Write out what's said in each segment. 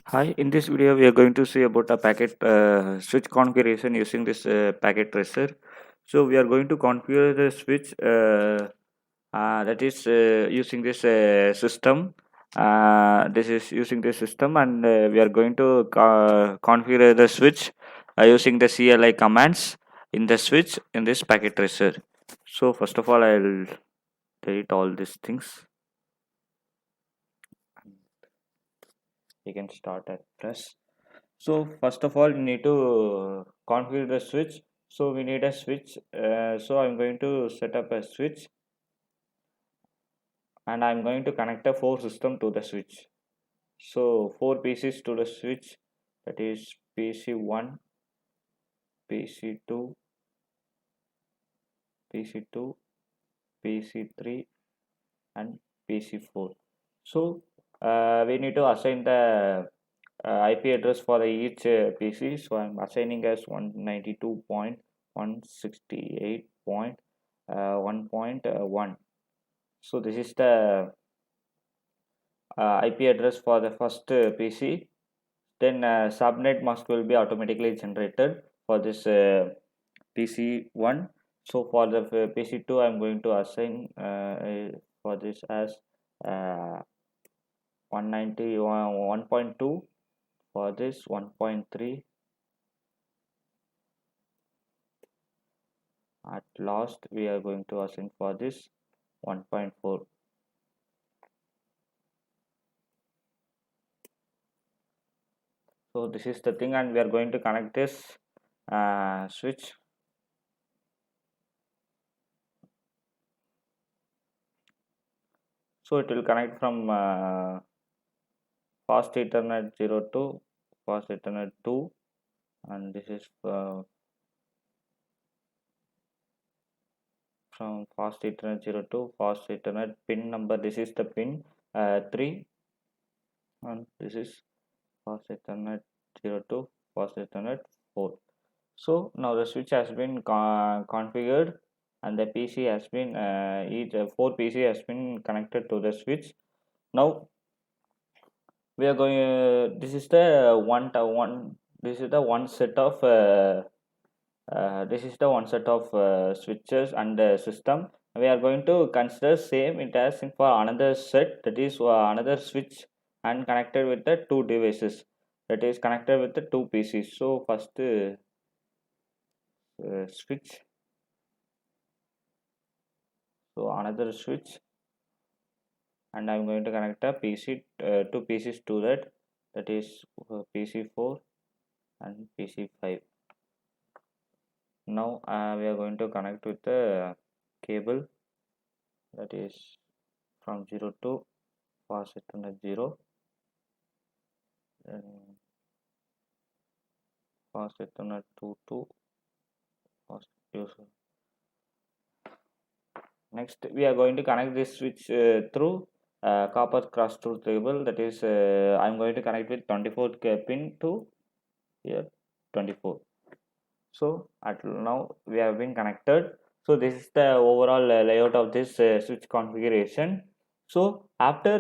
Hi, in this video we are going to see about a packet switch configuration using this packet tracer. So we are going to configure the switch that is using this system. This is using this system, and we are going to configure the switch using the CLI commands in the switch in this packet tracer. So first of all, I'll delete all these things. You can start at press. So first of all, you need to configure the switch. So we need a switch. So I'm going to set up a switch, and I'm going to connect a four system to the switch. So four PCs to the switch, that is PC1, PC2, PC2, PC3, and PC4. So we need to assign the IP address for each PC. So I'm assigning as 192.168.1.1. So this is the IP address for the first PC. Then subnet mask will be automatically generated for this PC1. So for the PC2, I'm going to assign for this as uh, 191.2. For this 1.3. At last we are going to assign for this 1.4. So this is the thing, and we are going to connect this switch. So it will connect from fast ethernet 0 to fast ethernet 2, and this is from fast ethernet 0 to fast ethernet pin number. This is the pin 3, and this is fast ethernet 0 to fast ethernet 4. So now the switch has been configured, and the PC has been each 4 PC has been connected to the switch. Now we are going. This is the one. This is the one set of. This is the one set of switches and system. We are going to consider same it as for another set, that is another switch and connected with the two devices, that is connected with the two PCs. So first switch. So another switch, and I'm going to connect a PC two PCs to that, that is PC4 and PC5. Now we are going to connect with the cable, that is from 0 to fast ethernet 0, then fast ethernet 2 to fast user. Next we are going to connect this switch through copper cross truth cable, that is I'm going to connect with 24 pin to here 24. So at now we have been connected. So this is the overall layout of this switch configuration. So after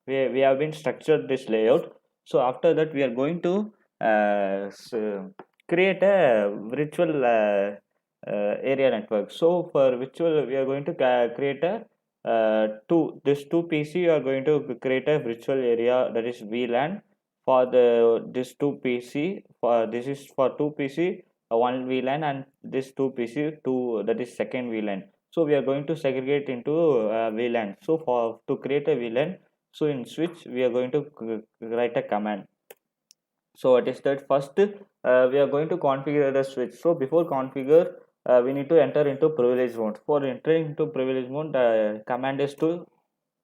we have been structured this layout, so after that we are going to create a virtual area network. So for virtual we are going to create a two PC. You are going to create a virtual area, that is VLAN, for the this two PC. For this is for two PC, one VLAN, and this two PC two, that is second VLAN. So we are going to segregate into VLAN. So for to create a VLAN, so in switch we are going to write a command. So what is that? First we are going to configure the switch. So before configure, we need to enter into privilege mode. For entering into privilege mode, the command is to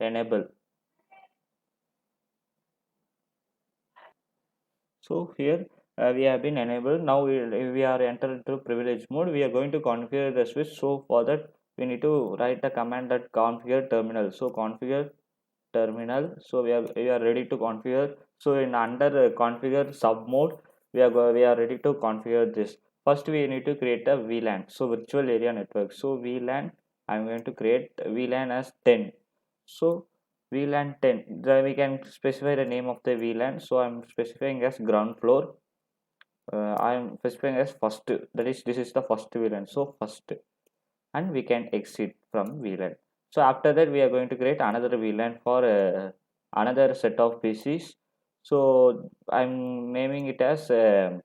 enable. So here we have been enabled. Now we are entered into privilege mode. We are going to configure the switch. So for that we need to write the command that configure terminal. So configure terminal. So we are ready to configure. So in under configure sub mode, we are ready to configure this. First we need to create a VLAN. So virtual area network. So VLAN, I'm going to create VLAN as 10. So VLAN 10. Then we can specify the name of the VLAN. So I'm specifying as ground floor. I'm specifying as first. That is, this is the first VLAN. So first, and we can exit from VLAN. So after that, we are going to create another VLAN for another set of PCs. So I'm naming it as uh,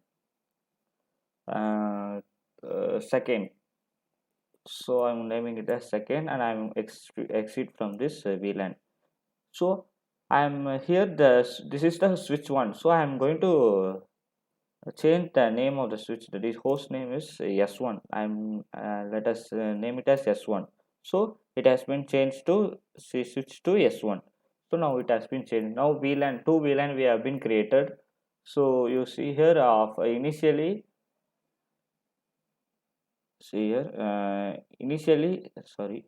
second. So I'm naming it as second, and I'm exit from this VLAN. So I'm here. This is the switch one. So I'm going to change the name of the switch. That is, host name is S1. I'm let us name it as S1. So it has been changed to switch to S1. So now it has been changed. Now VLAN, two VLAN we have been created. So you see here of initially, see here initially, sorry,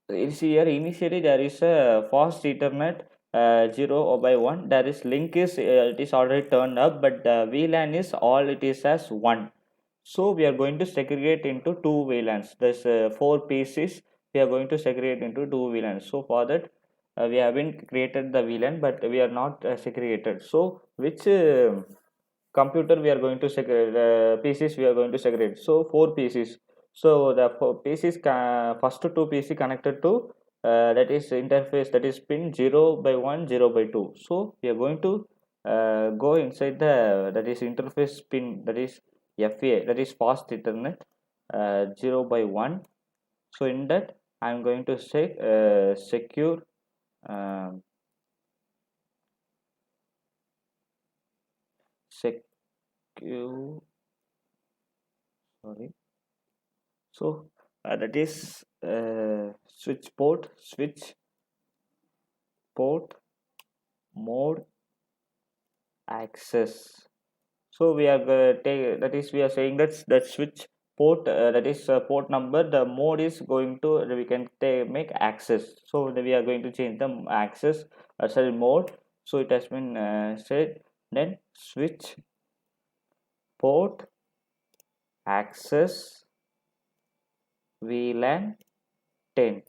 you see here initially there is a fast Ethernet 0 by 1. There is link is it is already turned up, but the VLAN is all it is as 1. So we are going to segregate into two VLANs. There's four pieces. We are going to segregate into two VLANs. So for that, we have been created the VLAN, but we are not segregated. So which computer we are going to segregate? PCs we are going to segregate. So four PCs. So the four PCs, first two PC connected to that is interface, that is pin 0 by 1, 0 by 2. So we are going to go inside the, that is interface pin, that is FA, that is fast Ethernet 0 by 1. So in that I am going to say secure um, secure, sorry. So that is switch port mode access. So we are take, that is we are saying that switch port that is port number, the mode is going to, we can make access. So we are going to change the access sorry, mode. So it has been said, then switch port access VLAN 10.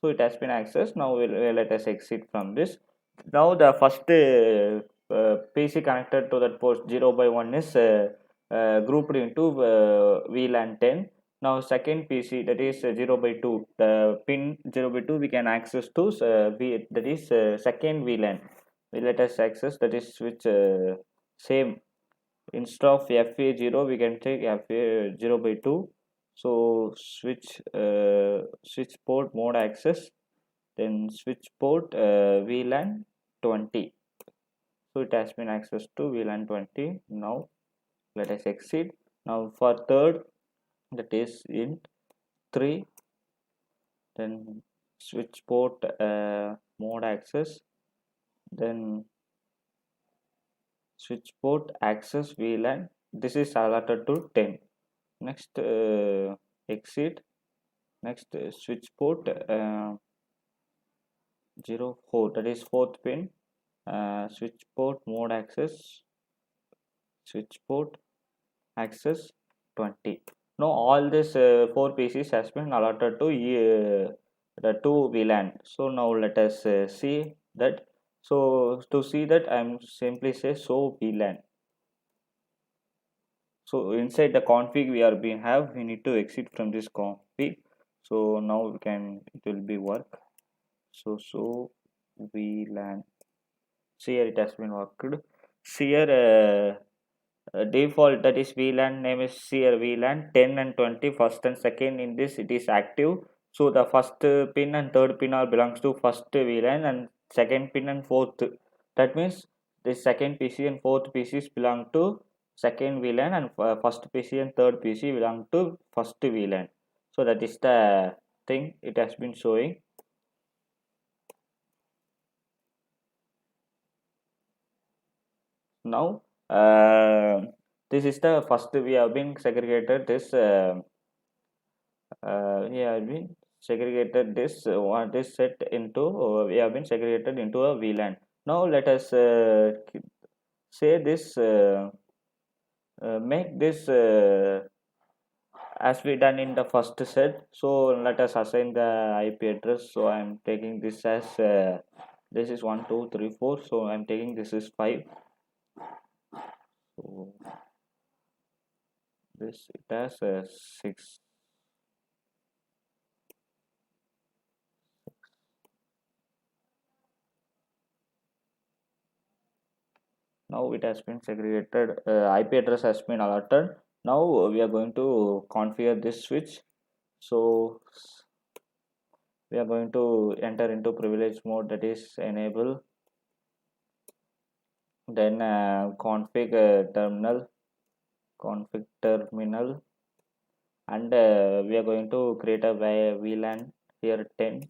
So it has been accessed. Now we'll let us exit from this. Now the first PC connected to that port 0 by 1 is grouped into VLAN 10. Now second PC, that is 0 by 2, the pin 0 by 2 we can access to that is second VLAN. We let us access, that is which same, instead of FA0 we can take FA 0 by 2. So switch port mode access, then switch port VLAN 20. So it has been accessed to VLAN 20. Now let us exit. Now for third, that is in 3, then switch port mode access, then switch port access VLAN. This is allotted to 10. Next exit. Next switch port 04, that is fourth pin, switch port mode access, switch port access 20. Now all this four PCs has been allotted to the two VLAN. So now let us see that. So to see that, I'm simply say show VLAN. So inside the config we are being have, we need to exit from this config. So now we can, it will be work. So VLAN. See here it has been worked. See here default, that is VLAN name is here VLAN 10 and 20, first and second in this it is active. So the first pin and third pin are belongs to first VLAN, and second pin and fourth. That means this second PC and fourth PCs belong to second VLAN, and first PC and third PC belong to first VLAN. So that is the thing it has been showing. Now this is the first, we have been segregated this we have been segregated this what is set into we have been segregated into a VLAN. Now let us say this make this as we done in the first set, so let us assign the IP address. So I'm taking this as this is 1 2 3 4, so I'm taking this is 5. So this it has 6. Now it has been segregated, IP address has been alerted. Now we are going to configure this switch. So we are going to enter into privilege mode, that is enable, then config terminal, and we are going to create a VLAN here 10,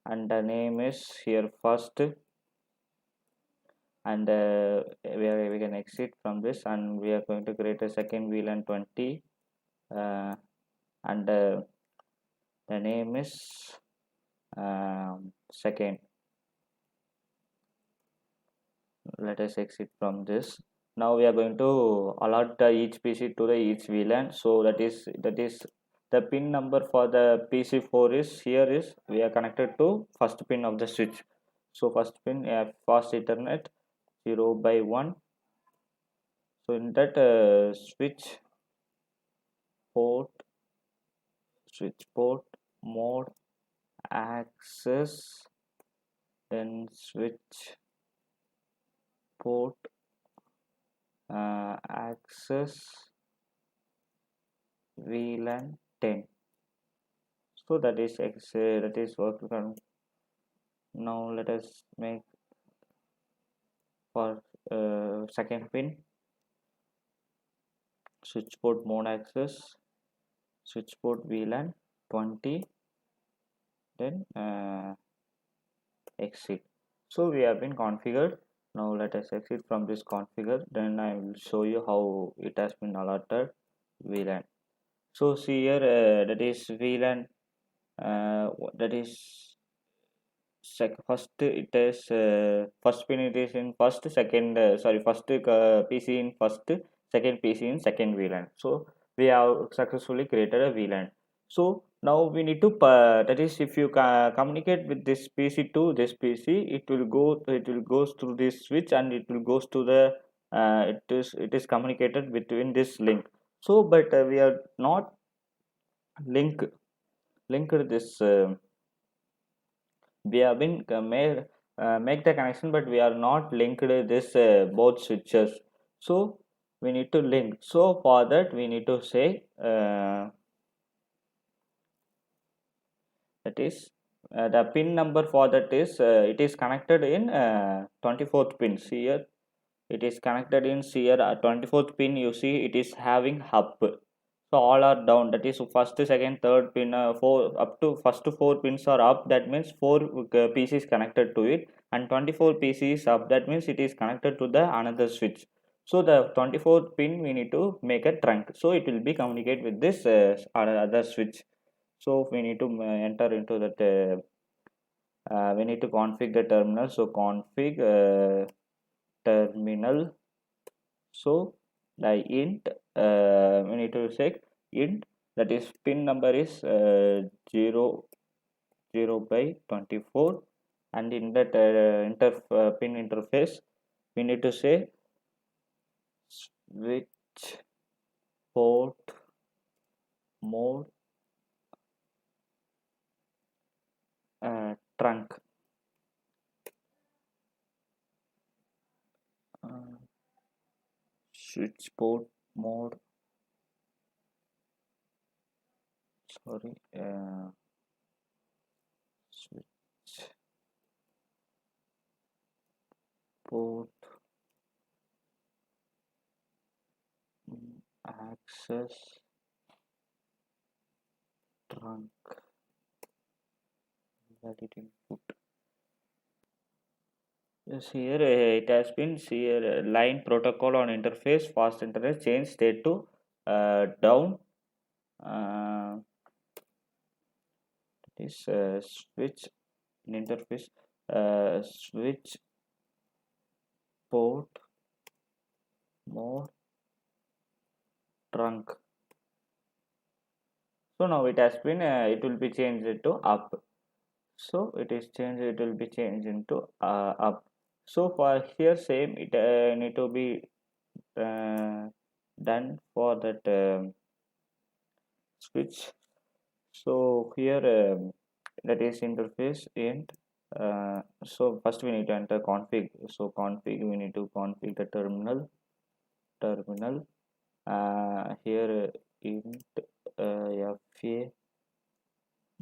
and the name is here first, and we can exit from this, and we are going to create a second VLAN 20, and the name is second. Let us exit from this. Now we are going to allot each PC to the each VLAN. So that is the pin number for the PC4 is here is we are connected to first pin of the switch. So first pin fast Ethernet 0/1. So in that port switch port mode access, then switch port access VLAN 10. So that is that is work on. Now let us make for second pin switch port mode access switch port VLAN 20, then exit. So we have been configured. Now let us exit from this configure, then I will show you how it has been alerted VLAN. So see here that is VLAN that is first it is first pin it is in first, second sorry first PC in first, second PC in second VLAN. So we have successfully created a VLAN. So now we need to that is if you communicate with this PC to this PC, it will goes through this switch, and it will goes to the it is communicated between this link. So but we are not linked this we have been made make the connection, but we are not linked this both switches. So we need to link. So for that we need to say that is the pin number for that is it is connected in 24th pin. See here it is connected in here 24th pin. You see it is having hub. So all are down, that is first second third pin, four up to first four pins are up, that means four PCs connected to it, and 24 PCs up, that means it is connected to the another switch. So the 24th pin we need to make a trunk, so it will be communicate with this other switch. So we need to enter into that we need to configure the terminal. So config terminal. So the int we need to check int, that is pin number is 0/24, and in that pin interface we need to say switch port mode trunk. Switch port mode sorry switch port access trunk. Valid input. Yes, here it has been here line protocol on interface fast internet change state to down. Uh, this switch interface switch port mode trunk. So now it has been it will be changed to up. So it is changed, it will be changed into up. So for here same it need to be uh, done for that switch. So here that is interface and so first we need to enter config. So config, we need to config the terminal here int fa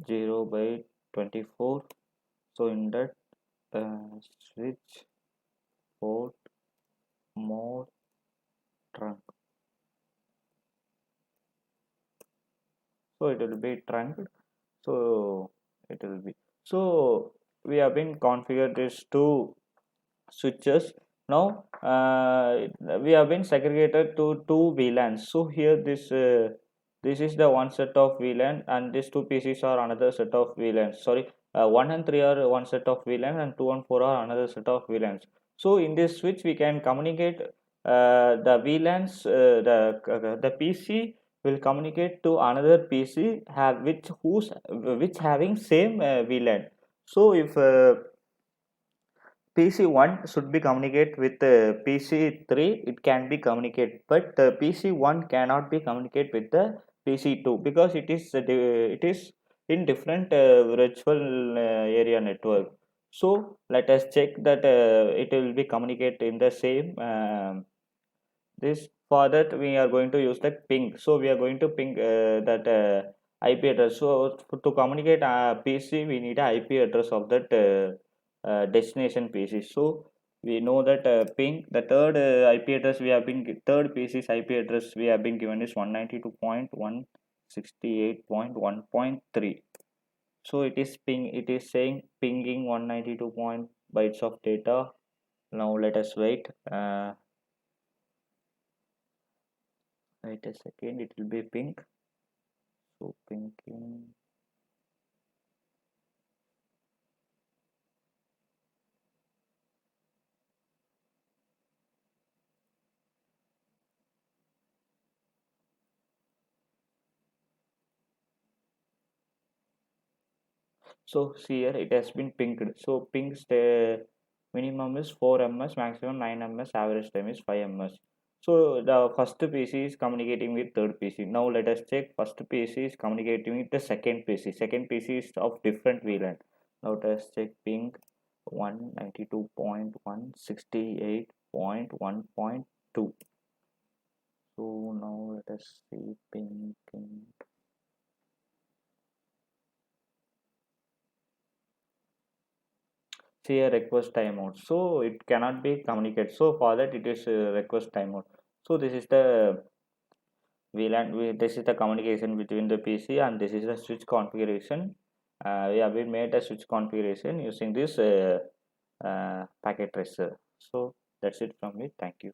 0 by 24. So in that switch port mode trunk, so it will be trunked. So it will be, so we have been configured these two switches. Now we have been segregated to two VLANs. So here this is the one set of VLAN and these two PCs are another set of VLANs. Sorry, 1 and 3 are one set of VLAN and 2 and 4 are another set of VLANs. So in this switch we can communicate the VLANs, the PC will communicate to another PC have which having same VLAN. So if PC1 should be communicate with PC3, it can be communicate, but PC1 cannot be communicate with the PC2 because it is in different virtual area network. So let us check that it will be communicate in the same this. For that we are going to use the ping. So we are going to ping that IP address. So to communicate PC, we need a IP address of that destination PC. So we know that ping, the third IP address we have been third PC's IP address we have been given is 192.168.1.3. So it is ping, it is saying pinging 192 point bytes of data. Now let us wait. Wait a second, it will be pink. So pinking. So see here it has been pinked. So pink's the minimum is 4 ms, maximum 9 ms, average time is 5 ms. So the first PC is communicating with third PC. Now let us check first PC is communicating with the second PC. Second PC is of different VLAN. Now let us check ping 192.168.1.2. So now let us see ping. See a request timeout, so it cannot be communicated. So for that it is a request timeout. So this is the VLAN, this is the communication between the PC and this is the switch configuration. We have been made a switch configuration using this packet tracer. So that's it from me. Thank you.